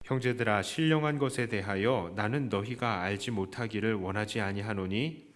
형제들아, 신령한 것에 대하여 나는 너희가 알지 못하기를 원하지 아니하노니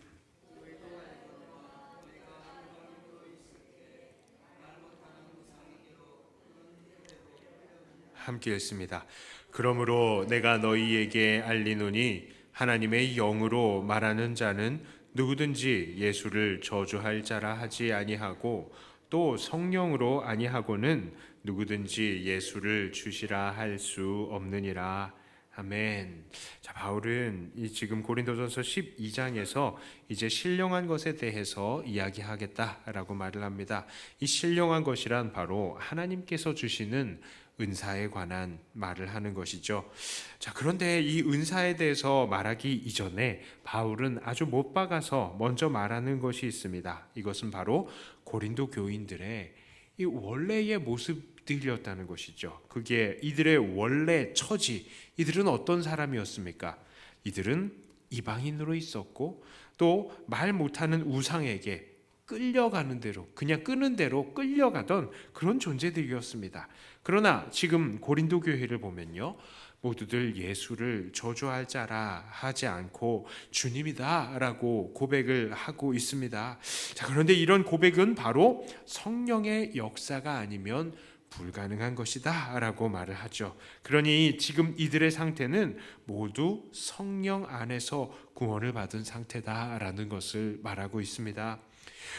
함께 읽습니다. 그러므로 내가 너희에게 알리노니 하나님의 영으로 말하는 자는 누구든지 예수를 저주할 자라 하지 아니하고 또 성령으로 아니하고는 누구든지 예수를 주시라 할 수 없느니라. 아멘. 자, 바울은 지금 고린도전서 12장에서 이제 신령한 것에 대해서 이야기하겠다라고 말을 합니다. 이 신령한 것이란 바로 하나님께서 주시는 은사에 관한 말을 하는 것이죠. 자, 그런데 이 은사에 대해서 말하기 이전에 바울은 아주 못 박아서 먼저 말하는 것이 있습니다. 이것은 바로 고린도 교인들의 이 원래의 모습들이었다는 것이죠. 그게 이들의 원래 처지, 이들은 어떤 사람이었습니까? 이들은 이방인으로 있었고 또 말 못하는 우상에게 끌려가는 대로, 그냥 끄는 대로 끌려가던 그런 존재들이었습니다. 그러나 지금 고린도 교회를 보면요, 모두들 예수를 저주할 자라 하지 않고 주님이다 라고 고백을 하고 있습니다. 자, 그런데 이런 고백은 바로 성령의 역사가 아니면 불가능한 것이다 라고 말을 하죠. 그러니 지금 이들의 상태는 모두 성령 안에서 구원을 받은 상태다라는 것을 말하고 있습니다.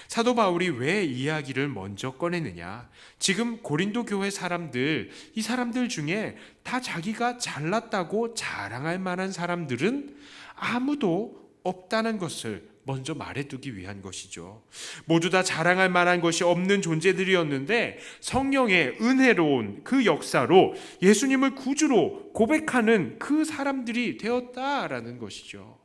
사도 바울이 왜 이야기를 먼저 꺼내느냐? 지금 고린도 교회 사람들, 이 사람들 중에 다 자기가 잘났다고 자랑할 만한 사람들은 아무도 없다는 것을 먼저 말해두기 위한 것이죠. 모두 다 자랑할 만한 것이 없는 존재들이었는데 성령의 은혜로운 그 역사로 예수님을 구주로 고백하는 그 사람들이 되었다라는 것이죠.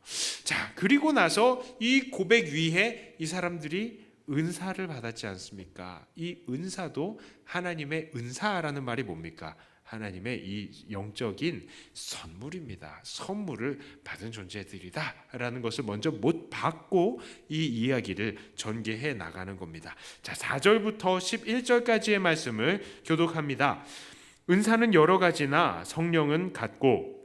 자, 그리고 나서 이 고백 위에 이 사람들이 은사를 받았지 않습니까? 이 은사도 하나님의 은사라는 말이 뭡니까? 하나님의 이 영적인 선물입니다. 선물을 받은 존재들이다 라는 것을 먼저 못 받고 이 이야기를 전개해 나가는 겁니다. 자, 4절부터 11절까지의 말씀을 교독합니다. 은사는 여러 가지나 성령은 같고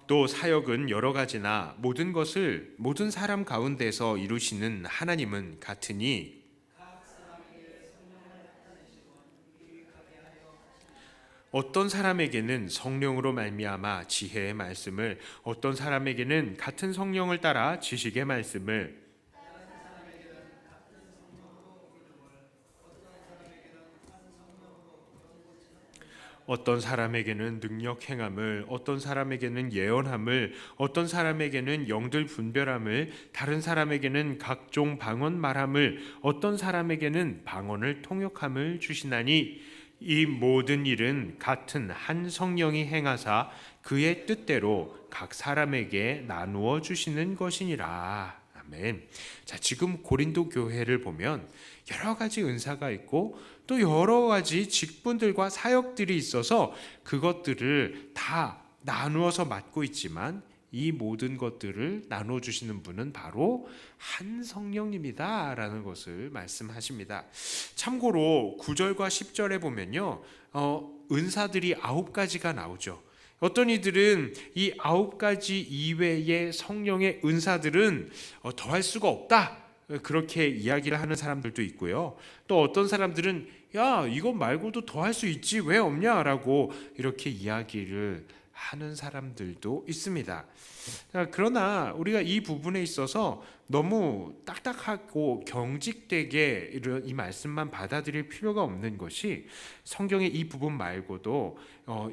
또 사역은 여러 가지나 모든 것을 모든 사람 가운데서 이루시는 하나님은 같으니 어떤 사람에게는 성령으로 말미암아 지혜의 말씀을, 어떤 사람에게는 같은 성령을 따라 지식의 말씀을, 어떤 사람에게는 능력 행함을, 어떤 사람에게는 예언함을, 어떤 사람에게는 영들 분별함을, 다른 사람에게는 각종 방언 말함을, 어떤 사람에게는 방언을 통역함을 주시나니 이 모든 일은 같은 한 성령이 행하사 그의 뜻대로 각 사람에게 나누어 주시는 것이니라. 아멘. 자, 지금 고린도 교회를 보면 여러 가지 은사가 있고 또 여러 가지 직분들과 사역들이 있어서 그것들을 다 나누어서 맡고 있지만 이 모든 것들을 나눠주시는 분은 바로 한 성령님이다 라는 것을 말씀하십니다. 참고로 9절과 10절에 보면요, 은사들이 9가지가 나오죠. 어떤 이들은 이 9가지 이외의 성령의 은사들은 더할 수가 없다, 그렇게 이야기를 하는 사람들도 있고요. 또 어떤 사람들은 야, 이것 말고도 더 할 수 있지 왜 없냐라고 이렇게 이야기를 하는 사람들도 있습니다. 그러나 우리가 이 부분에 있어서 너무 딱딱하고 경직되게 이 말씀만 받아들일 필요가 없는 것이, 성경의 이 부분 말고도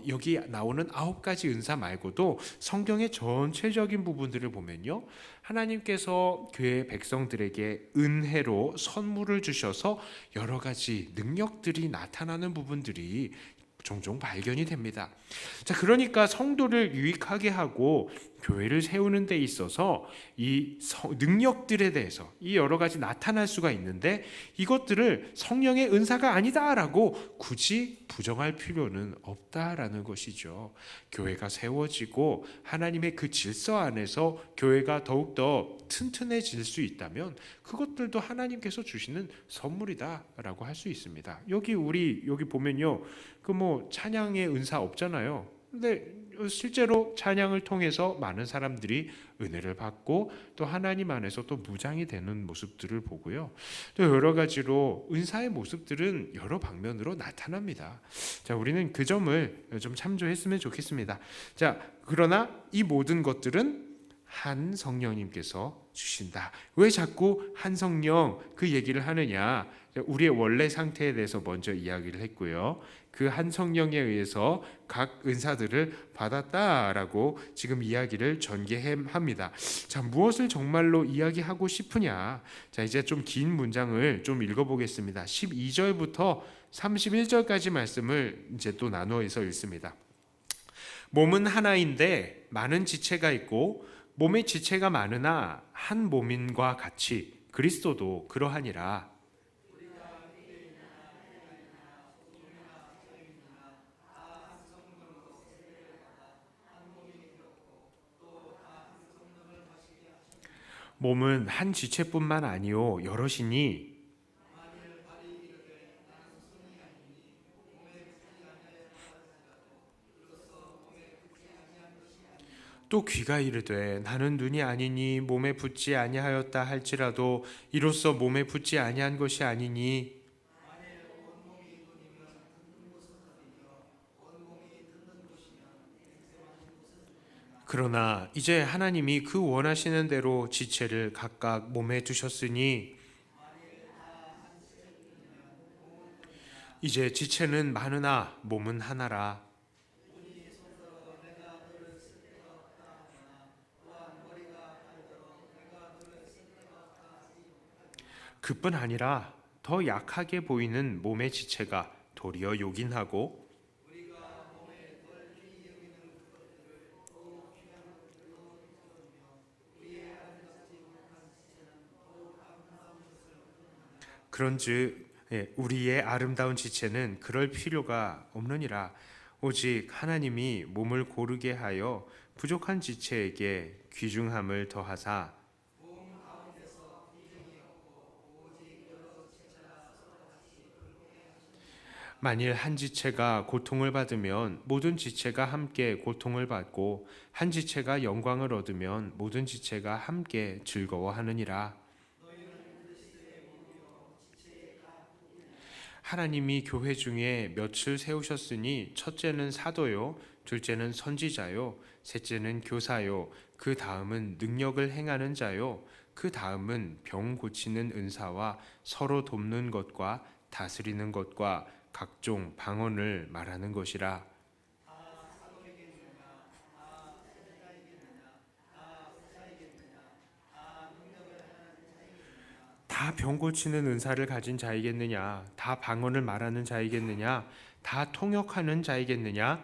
여기 나오는 9가지 은사 말고도 성경의 전체적인 부분들을 보면요, 하나님께서 그의 백성들에게 은혜로 선물을 주셔서 여러 가지 능력들이 나타나는 부분들이 종종 발견이 됩니다. 자, 그러니까 성도를 유익하게 하고 교회를 세우는 데 있어서 이 능력들에 대해서 이 여러 가지 나타날 수가 있는데 이것들을 성령의 은사가 아니다라고 굳이 부정할 필요는 없다라는 것이죠. 교회가 세워지고 하나님의 그 질서 안에서 교회가 더욱더 튼튼해질 수 있다면 그것들도 하나님께서 주시는 선물이다라고 할 수 있습니다. 여기 보면요, 그 찬양의 은사 없잖아요. 근데 실제로 찬양을 통해서 많은 사람들이 은혜를 받고 또 하나님 안에서 또 무장이 되는 모습들을 보고요. 또 여러 가지로 은사의 모습들은 여러 방면으로 나타납니다. 자, 우리는 그 점을 좀 참조했으면 좋겠습니다. 자, 그러나 이 모든 것들은 한 성령님께서 주신다. 왜 자꾸 한 성령 그 얘기를 하느냐? 우리의 원래 상태에 대해서 먼저 이야기를 했고요. 그 한 성령에 의해서 각 은사들을 받았다라고 지금 이야기를 전개합니다. 자, 무엇을 정말로 이야기하고 싶으냐? 자, 이제 좀 긴 문장을 좀 읽어보겠습니다. 12절부터 31절까지 말씀을 이제 또 나누어서 읽습니다. 몸은 하나인데 많은 지체가 있고 몸의 지체가 많으나 한 몸인과 같이 그리스도도 그러하니라. 몸은 한 지체뿐만 아니요 여럿이니 또 귀가 이르되 나는 눈이 아니니 몸에 붙지 아니하였다 할지라도 이로써 몸에 붙지 아니한 것이 아니니 그러나 이제 하나님이 그 원하시는 대로 지체를 각각 몸에 두셨으니 이제 지체는 많으나 몸은 하나라. 그뿐 아니라 더 약하게 보이는 몸의 지체가 도리어 요긴하고 그런즉 우리의 아름다운 지체는 그럴 필요가 없느니라. 오직 하나님이 몸을 고르게 하여 부족한 지체에게 귀중함을 더하사 만일 한 지체가 고통을 받으면 모든 지체가 함께 고통을 받고 한 지체가 영광을 얻으면 모든 지체가 함께 즐거워하느니라. 하나님이 교회 중에 몇을 세우셨으니 첫째는 사도요, 둘째는 선지자요, 셋째는 교사요, 그 다음은 능력을 행하는 자요, 그 다음은 병 고치는 은사와 서로 돕는 것과 다스리는 것과 각종 방언을 말하는 것이라. 다 병 고치는 은사를 가진 자이겠느냐? 다 방언을 말하는 자이겠느냐? 다 통역하는 자이겠느냐?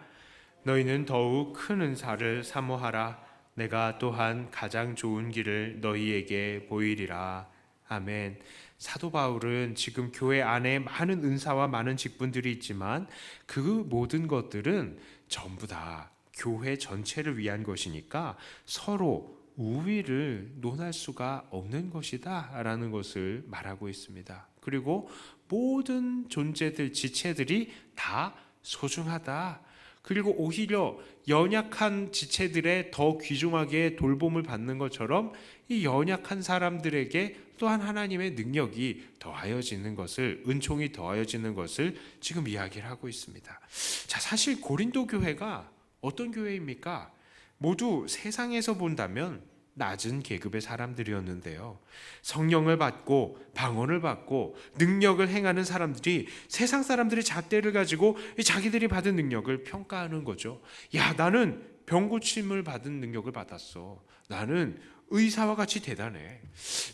너희는 더욱 큰 은사를 사모하라. 내가 또한 가장 좋은 길을 너희에게 보이리라. 아멘. 사도 바울은 지금 교회 안에 많은 은사와 많은 직분들이 있지만 그 모든 것들은 전부 다 교회 전체를 위한 것이니까 서로 우위를 논할 수가 없는 것이다 라는 것을 말하고 있습니다. 그리고 모든 존재들, 지체들이 다 소중하다. 그리고 오히려 연약한 지체들의 더 귀중하게 돌봄을 받는 것처럼 이 연약한 사람들에게 또한 하나님의 능력이 더하여지는 것을, 은총이 더하여지는 것을 지금 이야기를 하고 있습니다. 자, 사실 고린도 교회가 어떤 교회입니까? 모두 세상에서 본다면 낮은 계급의 사람들이었는데요. 성령을 받고 방언을 받고 능력을 행하는 사람들이 세상 사람들의 잣대를 가지고 자기들이 받은 능력을 평가하는 거죠. 야, 나는 병 고침을 받은 능력을 받았어. 나는 의사와 같이 대단해.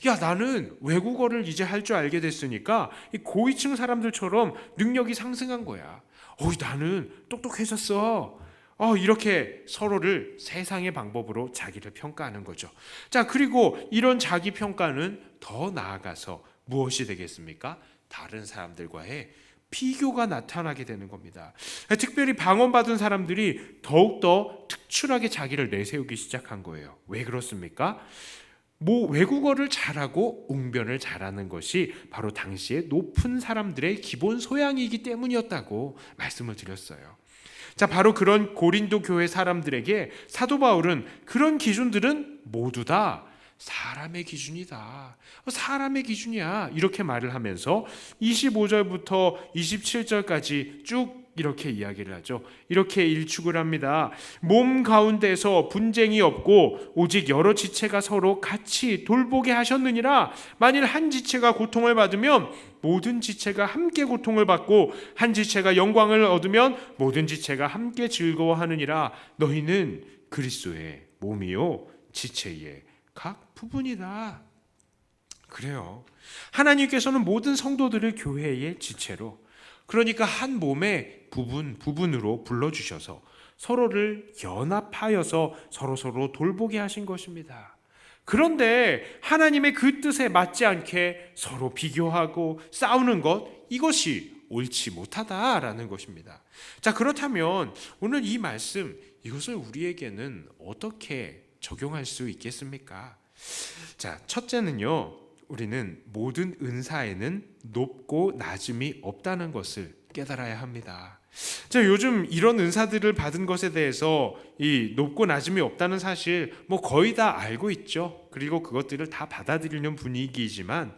야, 나는 외국어를 이제 할 줄 알게 됐으니까 이 고위층 사람들처럼 능력이 상승한 거야. 나는 똑똑해졌어. 이렇게 서로를 세상의 방법으로 자기를 평가하는 거죠. 자, 그리고 이런 자기 평가는 더 나아가서 무엇이 되겠습니까? 다른 사람들과의 비교가 나타나게 되는 겁니다. 특별히 방언받은 사람들이 더욱더 특출하게 자기를 내세우기 시작한 거예요. 왜 그렇습니까? 외국어를 잘하고 웅변을 잘하는 것이 바로 당시에 높은 사람들의 기본 소양이기 때문이었다고 말씀을 드렸어요. 자, 바로 그런 고린도 교회 사람들에게 사도 바울은 그런 기준들은 모두 다 사람의 기준이다. 사람의 기준이야. 이렇게 말을 하면서 25절부터 27절까지 쭉 이렇게 이야기를 하죠. 이렇게 일축을 합니다. 몸 가운데서 분쟁이 없고 오직 여러 지체가 서로 같이 돌보게 하셨느니라. 만일 한 지체가 고통을 받으면 모든 지체가 함께 고통을 받고 한 지체가 영광을 얻으면 모든 지체가 함께 즐거워하느니라. 너희는 그리스도의 몸이요 지체의 각 부분이다. 그래요. 하나님께서는 모든 성도들을 교회의 지체로, 그러니까 한 몸의 부분으로 불러주셔서 서로를 연합하여서 서로 돌보게 하신 것입니다. 그런데 하나님의 그 뜻에 맞지 않게 서로 비교하고 싸우는 것, 이것이 옳지 못하다라는 것입니다. 자, 그렇다면 오늘 이 말씀, 이것을 우리에게는 어떻게 적용할 수 있겠습니까? 자, 첫째는요, 우리는 모든 은사에는 높고 낮음이 없다는 것을 깨달아야 합니다. 자, 요즘 이런 은사들을 받은 것에 대해서 이 높고 낮음이 없다는 사실 거의 다 알고 있죠. 그리고 그것들을 다 받아들이는 분위기이지만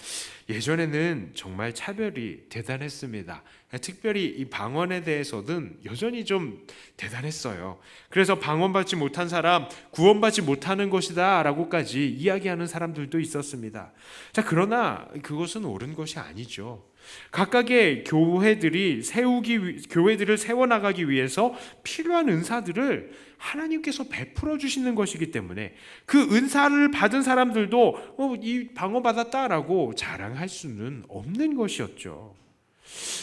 예전에는 정말 차별이 대단했습니다. 특별히 이 방언에 대해서는 여전히 좀 대단했어요. 그래서 방언받지 못한 사람 구원받지 못하는 것이다 라고까지 이야기하는 사람들도 있었습니다. 자, 그러나 그것은 옳은 것이 아니죠. 각각의 교회들을 세워나가기 위해서 필요한 은사들을 하나님께서 베풀어 주시는 것이기 때문에 그 은사를 받은 사람들도 이 방언 받았다라고 자랑할 수는 없는 것이었죠.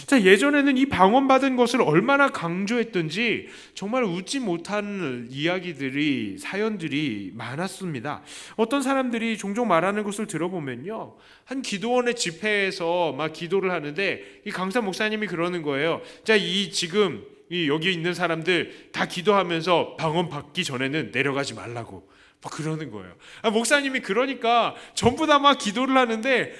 자, 예전에는 이 방언 받은 것을 얼마나 강조했던지 정말 웃지 못한 이야기들이, 사연들이 많았습니다. 어떤 사람들이 종종 말하는 것을 들어보면요, 한 기도원의 집회에서 막 기도를 하는데 이 강사 목사님이 그러는 거예요. 자, 지금 여기 있는 사람들 다 기도하면서 방언 받기 전에는 내려가지 말라고 막 그러는 거예요. 목사님이 그러니까 전부 다 막 기도를 하는데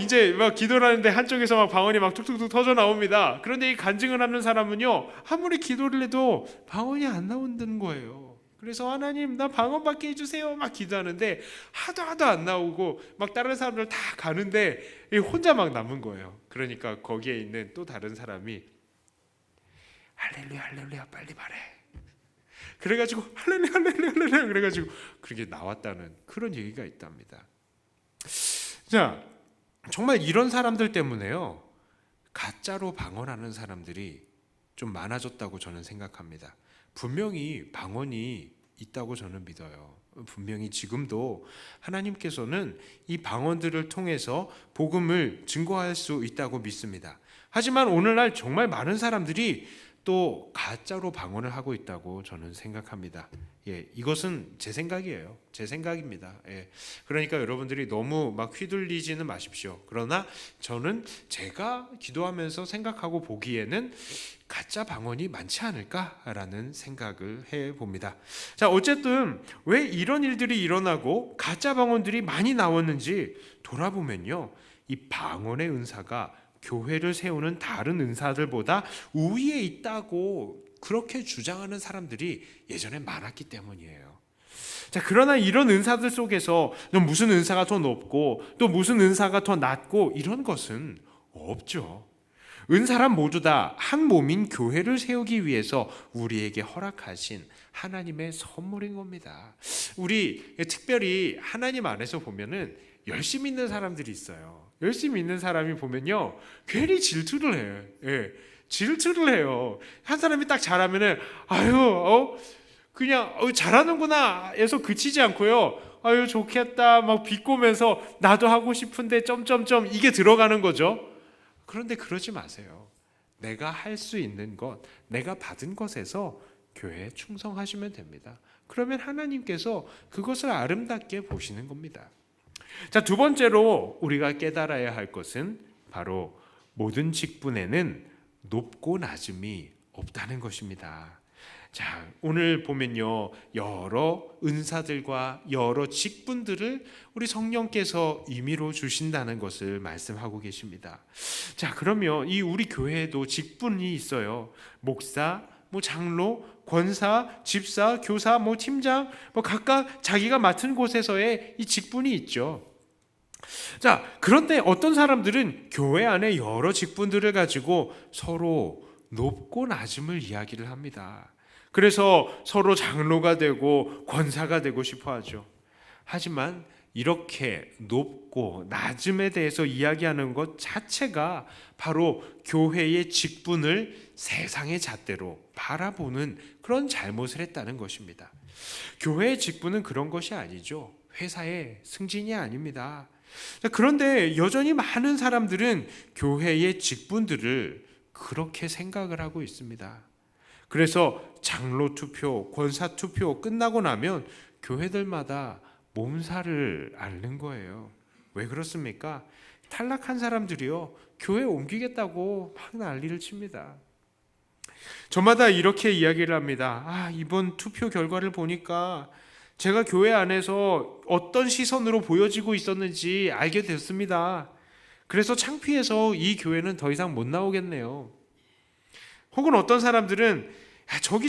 이제 기도를 하는데 한쪽에서 방언이 툭툭툭 터져 나옵니다. 그런데 이 간증을 하는 사람은요, 아무리 기도를 해도 방언이 안 나온다는 거예요. 그래서 하나님 나 방언 받게 해주세요 막 기도하는데 하도 안 나오고 다른 사람들 다 가는데 혼자 남은 거예요. 그러니까 거기에 있는 또 다른 사람이 할렐루야 할렐루야 빨리 말해. 그래가지고 할렐루야 그래가지고 그렇게 나왔다는 그런 얘기가 있답니다. 자, 정말 이런 사람들 때문에요, 가짜로 방언하는 사람들이 좀 많아졌다고 저는 생각합니다. 분명히 방언이 있다고 저는 믿어요. 분명히 지금도 하나님께서는 이 방언들을 통해서 복음을 증거할 수 있다고 믿습니다. 하지만 오늘날 정말 많은 사람들이 또 가짜로 방언을 하고 있다고 저는 생각합니다. 이것은 제 생각이에요. 제 생각입니다. 그러니까 여러분들이 너무 휘둘리지는 마십시오. 그러나 저는 제가 기도하면서 생각하고 보기에는 가짜 방언이 많지 않을까라는 생각을 해봅니다. 자, 어쨌든 왜 이런 일들이 일어나고 가짜 방언들이 많이 나왔는지 돌아보면요, 이 방언의 은사가 교회를 세우는 다른 은사들보다 우위에 있다고 그렇게 주장하는 사람들이 예전에 많았기 때문이에요. 자, 그러나 이런 은사들 속에서 무슨 은사가 더 높고 또 무슨 은사가 더 낮고 이런 것은 없죠. 은사란 모두 다 한 몸인 교회를 세우기 위해서 우리에게 허락하신 하나님의 선물인 겁니다. 우리 특별히 하나님 안에서 보면은 열심히 있는 사람들이 있어요. 열심히 있는 사람이 보면요, 괜히 질투를 해요. 질투를 해요. 한 사람이 딱 잘하면은 그냥 잘하는구나 해서 그치지 않고요, 좋겠다 비꼬면서 나도 하고 싶은데 점점점 이게 들어가는 거죠. 그런데 그러지 마세요. 내가 할 수 있는 것, 내가 받은 것에서 교회에 충성하시면 됩니다. 그러면 하나님께서 그것을 아름답게 보시는 겁니다. 자, 두 번째로 우리가 깨달아야 할 것은 바로 모든 직분에는 높고 낮음이 없다는 것입니다. 자, 오늘 보면요, 여러 은사들과 여러 직분들을 우리 성령께서 임의로 주신다는 것을 말씀하고 계십니다. 자, 그러면 이 우리 교회에도 직분이 있어요. 목사, 장로, 권사, 집사, 교사, 팀장, 각각 자기가 맡은 곳에서의 이 직분이 있죠. 자, 그런데 어떤 사람들은 교회 안에 여러 직분들을 가지고 서로 높고 낮음을 이야기를 합니다. 그래서 서로 장로가 되고 권사가 되고 싶어 하죠. 하지만 이렇게 높고 낮음에 대해서 이야기하는 것 자체가 바로 교회의 직분을 세상의 잣대로 바라보는 그런 잘못을 했다는 것입니다. 교회의 직분은 그런 것이 아니죠. 회사의 승진이 아닙니다. 그런데 여전히 많은 사람들은 교회의 직분들을 그렇게 생각을 하고 있습니다. 그래서 장로 투표, 권사 투표 끝나고 나면 교회들마다 몸살을 앓는 거예요. 왜 그렇습니까? 탈락한 사람들이요, 교회 옮기겠다고 막 난리를 칩니다. 저마다 이렇게 이야기를 합니다. 이번 투표 결과를 보니까 제가 교회 안에서 어떤 시선으로 보여지고 있었는지 알게 됐습니다. 그래서 창피해서 이 교회는 더 이상 못 나오겠네요. 혹은 어떤 사람들은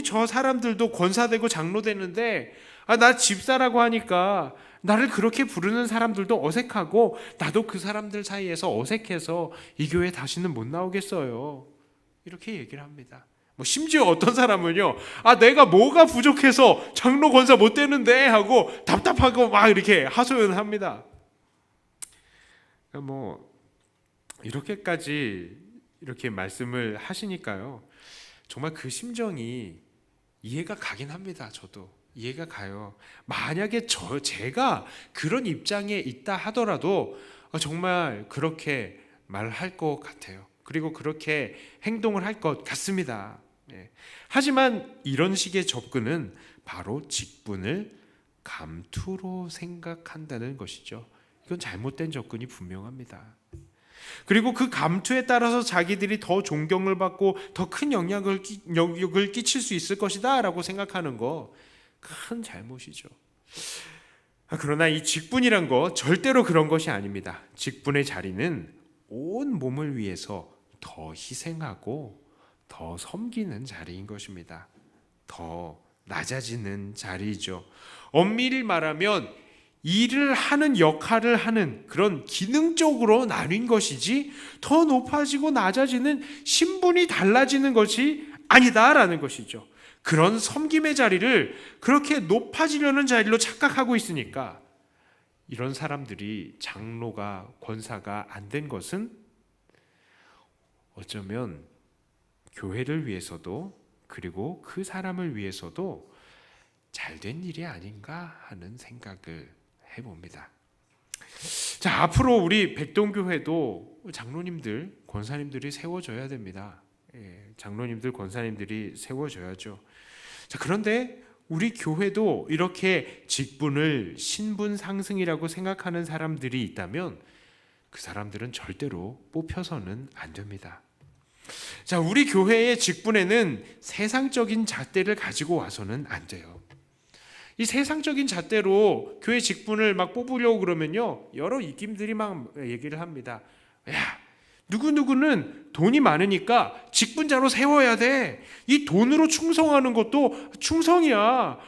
저 사람들도 권사되고 장로되는데 나 집사라고 하니까 나를 그렇게 부르는 사람들도 어색하고 나도 그 사람들 사이에서 어색해서 이 교회 다시는 못 나오겠어요. 이렇게 얘기를 합니다. 심지어 어떤 사람은요, 내가 뭐가 부족해서 장로 권사 못 되는데 하고 답답하고 막 이렇게 하소연을 합니다. 이렇게까지 이렇게 말씀을 하시니까요, 정말 그 심정이 이해가 가긴 합니다. 저도 이해가 가요. 만약에 제가 그런 입장에 있다 하더라도 정말 그렇게 말할 것 같아요. 그리고 그렇게 행동을 할 것 같습니다. 하지만 이런 식의 접근은 바로 직분을 감투로 생각한다는 것이죠. 이건 잘못된 접근이 분명합니다. 그리고 그 감투에 따라서 자기들이 더 존경을 받고 더 큰 영향을 끼칠 수 있을 것이다 라고 생각하는 거 큰 잘못이죠. 그러나 이 직분이란 거 절대로 그런 것이 아닙니다. 직분의 자리는 온 몸을 위해서 더 희생하고 더 섬기는 자리인 것입니다. 더 낮아지는 자리이죠. 엄밀히 말하면 일을 하는 역할을 하는 그런 기능적으로 나뉜 것이지 더 높아지고 낮아지는 신분이 달라지는 것이 아니다라는 것이죠. 그런 섬김의 자리를 그렇게 높아지려는 자리로 착각하고 있으니까 이런 사람들이 장로가 권사가 안 된 것은 어쩌면 교회를 위해서도 그리고 그 사람을 위해서도 잘된 일이 아닌가 하는 생각을 해봅니다. 자, 앞으로 우리 백동교회도 장로님들, 권사님들이 세워져야 됩니다. 장로님들, 권사님들이 세워져야죠. 자, 그런데 우리 교회도 이렇게 직분을 신분 상승이라고 생각하는 사람들이 있다면 그 사람들은 절대로 뽑혀서는 안 됩니다. 자, 우리 교회의 직분에는 세상적인 잣대를 가지고 와서는 안 돼요. 이 세상적인 잣대로 교회 직분을 막 뽑으려고 그러면요, 여러 입김들이 막 얘기를 합니다. 누구누구는 돈이 많으니까 직분자로 세워야 돼. 이 돈으로 충성하는 것도 충성이야.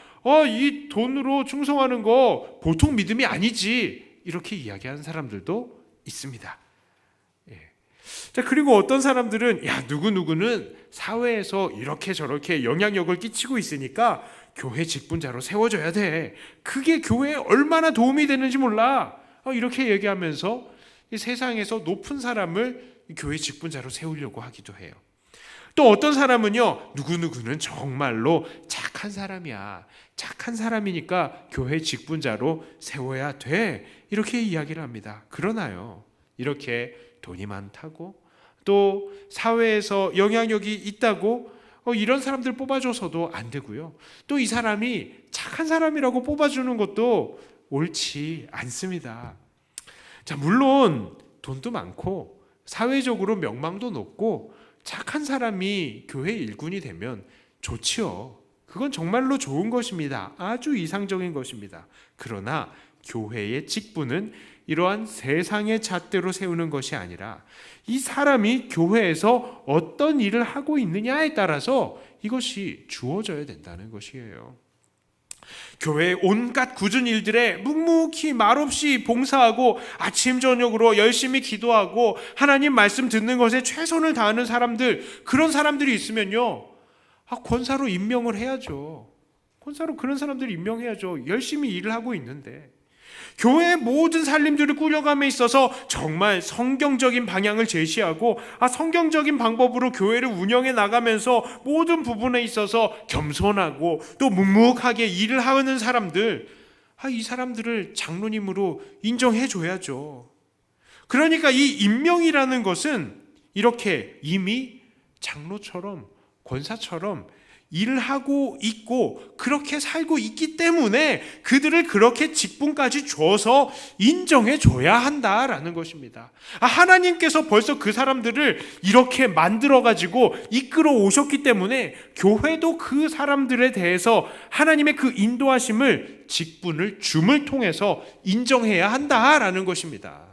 이 돈으로 충성하는 거 보통 믿음이 아니지. 이렇게 이야기하는 사람들도 있습니다. 자, 그리고 어떤 사람들은 누구누구는 사회에서 이렇게 저렇게 영향력을 끼치고 있으니까 교회 직분자로 세워줘야 돼. 그게 교회에 얼마나 도움이 되는지 몰라. 이렇게 얘기하면서 이 세상에서 높은 사람을 교회 직분자로 세우려고 하기도 해요. 또 어떤 사람은요, 누구누구는 정말로 착한 사람이야. 착한 사람이니까 교회 직분자로 세워야 돼. 이렇게 이야기를 합니다. 그러나요, 이렇게 돈이 많다고 또 사회에서 영향력이 있다고 이런 사람들 뽑아줘서도 안 되고요. 또 이 사람이 착한 사람이라고 뽑아주는 것도 옳지 않습니다. 자, 물론 돈도 많고 사회적으로 명망도 높고 착한 사람이 교회 일꾼이 되면 좋지요. 그건 정말로 좋은 것입니다. 아주 이상적인 것입니다. 그러나 교회의 직분은 이러한 세상의 잣대로 세우는 것이 아니라 이 사람이 교회에서 어떤 일을 하고 있느냐에 따라서 이것이 주어져야 된다는 것이에요. 교회의 온갖 굳은 일들에 묵묵히 말없이 봉사하고 아침 저녁으로 열심히 기도하고 하나님 말씀 듣는 것에 최선을 다하는 사람들, 그런 사람들이 있으면요, 권사로 임명을 해야죠. 권사로 그런 사람들 임명해야죠. 열심히 일을 하고 있는데 교회의 모든 살림들을 꾸려감에 있어서 정말 성경적인 방향을 제시하고 성경적인 방법으로 교회를 운영해 나가면서 모든 부분에 있어서 겸손하고 또 묵묵하게 일을 하는 사람들, 이 사람들을 장로님으로 인정해 줘야죠. 그러니까 이 임명이라는 것은 이렇게 이미 장로처럼 권사처럼 일을 하고 있고 그렇게 살고 있기 때문에 그들을 그렇게 직분까지 줘서 인정해 줘야 한다라는 것입니다. 하나님께서 벌써 그 사람들을 이렇게 만들어 가지고 이끌어 오셨기 때문에 교회도 그 사람들에 대해서 하나님의 그 인도하심을, 직분을 줌을 통해서 인정해야 한다라는 것입니다.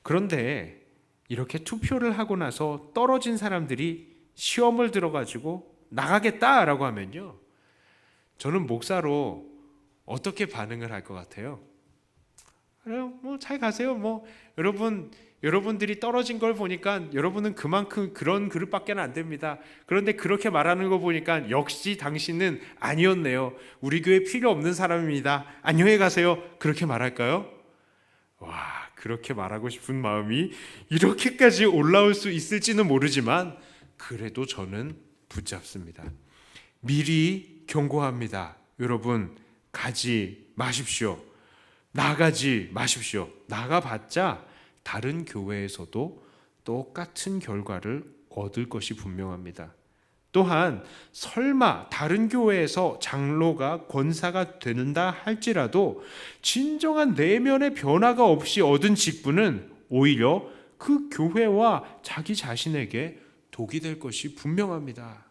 그런데 이렇게 투표를 하고 나서 떨어진 사람들이 시험을 들어가지고 나가겠다라고 하면요, 저는 목사로 어떻게 반응을 할 것 같아요? 잘 가세요. 여러분들이 떨어진 걸 보니까 여러분은 그만큼 그런 그릇밖에 안 됩니다. 그런데 그렇게 말하는 거 보니까 역시 당신은 아니었네요. 우리 교회 필요 없는 사람입니다. 안녕히 가세요. 그렇게 말할까요? 그렇게 말하고 싶은 마음이 이렇게까지 올라올 수 있을지는 모르지만 그래도 저는 붙잡습니다. 미리 경고합니다. 여러분, 가지 마십시오. 나가지 마십시오. 나가봤자 다른 교회에서도 똑같은 결과를 얻을 것이 분명합니다. 또한 설마 다른 교회에서 장로가 권사가 된다 할지라도 진정한 내면의 변화가 없이 얻은 직분은 오히려 그 교회와 자기 자신에게 독이 될 것이 분명합니다.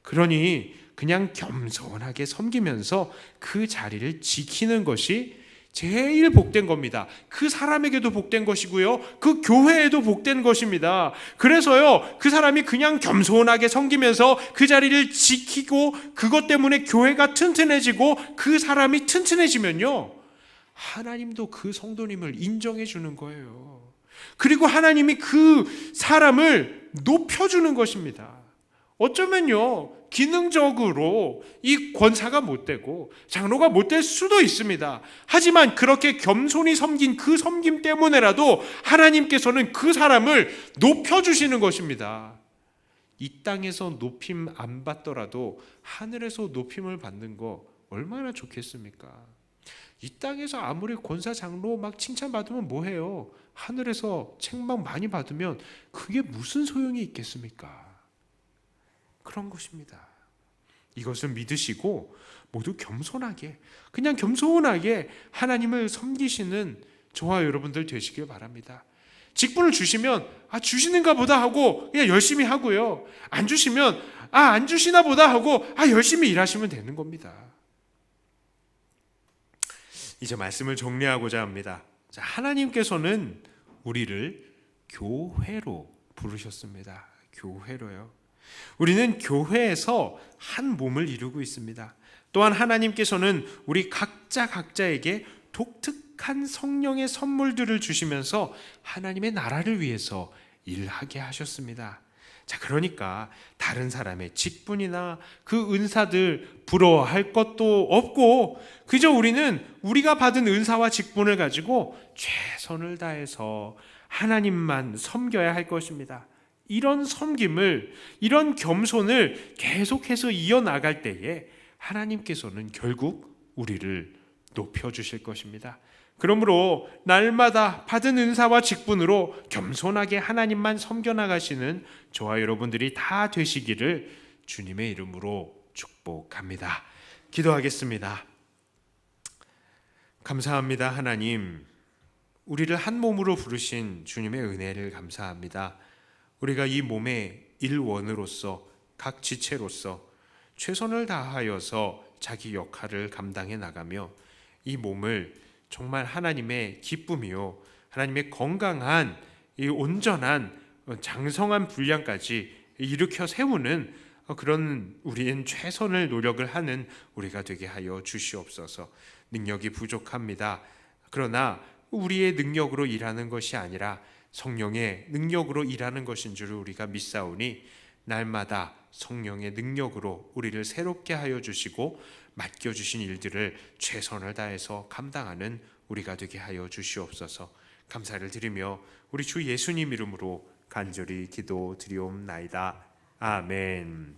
그러니 그냥 겸손하게 섬기면서 그 자리를 지키는 것이 제일 복된 겁니다. 그 사람에게도 복된 것이고요, 그 교회에도 복된 것입니다. 그래서요, 그 사람이 그냥 겸손하게 섬기면서 그 자리를 지키고 그것 때문에 교회가 튼튼해지고 그 사람이 튼튼해지면요, 하나님도 그 성도님을 인정해 주는 거예요. 그리고 하나님이 그 사람을 높여주는 것입니다. 어쩌면요, 기능적으로 이 권사가 못 되고 장로가 못 될 수도 있습니다. 하지만 그렇게 겸손히 섬긴 그 섬김 때문에라도 하나님께서는 그 사람을 높여주시는 것입니다. 이 땅에서 높임 안 받더라도 하늘에서 높임을 받는 거 얼마나 좋겠습니까? 이 땅에서 아무리 권사 장로 막 칭찬받으면 뭐해요? 하늘에서 책망 많이 받으면 그게 무슨 소용이 있겠습니까? 그런 것입니다. 이것을 믿으시고 모두 겸손하게, 그냥 겸손하게 하나님을 섬기시는 저와 여러분들 되시길 바랍니다. 직분을 주시면 주시는가 보다 하고 그냥 열심히 하고요, 안 주시면 안 주시나 보다 하고 열심히 일하시면 되는 겁니다. 이제 말씀을 정리하고자 합니다. 하나님께서는 우리를 교회로 부르셨습니다. 교회로요. 우리는 교회에서 한 몸을 이루고 있습니다. 또한 하나님께서는 우리 각자에게 독특한 성령의 선물들을 주시면서 하나님의 나라를 위해서 일하게 하셨습니다. 그러니까 다른 사람의 직분이나 그 은사들 부러워할 것도 없고 그저 우리는 우리가 받은 은사와 직분을 가지고 최선을 다해서 하나님만 섬겨야 할 것입니다. 이런 섬김을, 이런 겸손을 계속해서 이어나갈 때에 하나님께서는 결국 우리를 높여주실 것입니다. 그러므로 날마다 받은 은사와 직분으로 겸손하게 하나님만 섬겨나가시는 저와 여러분들이 다 되시기를 주님의 이름으로 축복합니다. 기도하겠습니다. 감사합니다. 하나님, 우리를 한 몸으로 부르신 주님의 은혜를 감사합니다. 우리가 이 몸의 일원으로서, 각 지체로서 최선을 다하여서 자기 역할을 감당해 나가며 이 몸을 정말 하나님의 기쁨이요, 하나님의 건강한 이 온전한 장성한 분량까지 일으켜 세우는 그런 우리는 최선을 노력을 하는 우리가 되게 하여 주시옵소서. 능력이 부족합니다. 그러나 우리의 능력으로 일하는 것이 아니라 성령의 능력으로 일하는 것인 줄 우리가 믿사오니 날마다 성령의 능력으로 우리를 새롭게 하여 주시고 맡겨주신 일들을 최선을 다해서 감당하는 우리가 되게 하여 주시옵소서. 감사를 드리며 우리 주 예수님 이름으로 간절히 기도드리옵나이다. 아멘.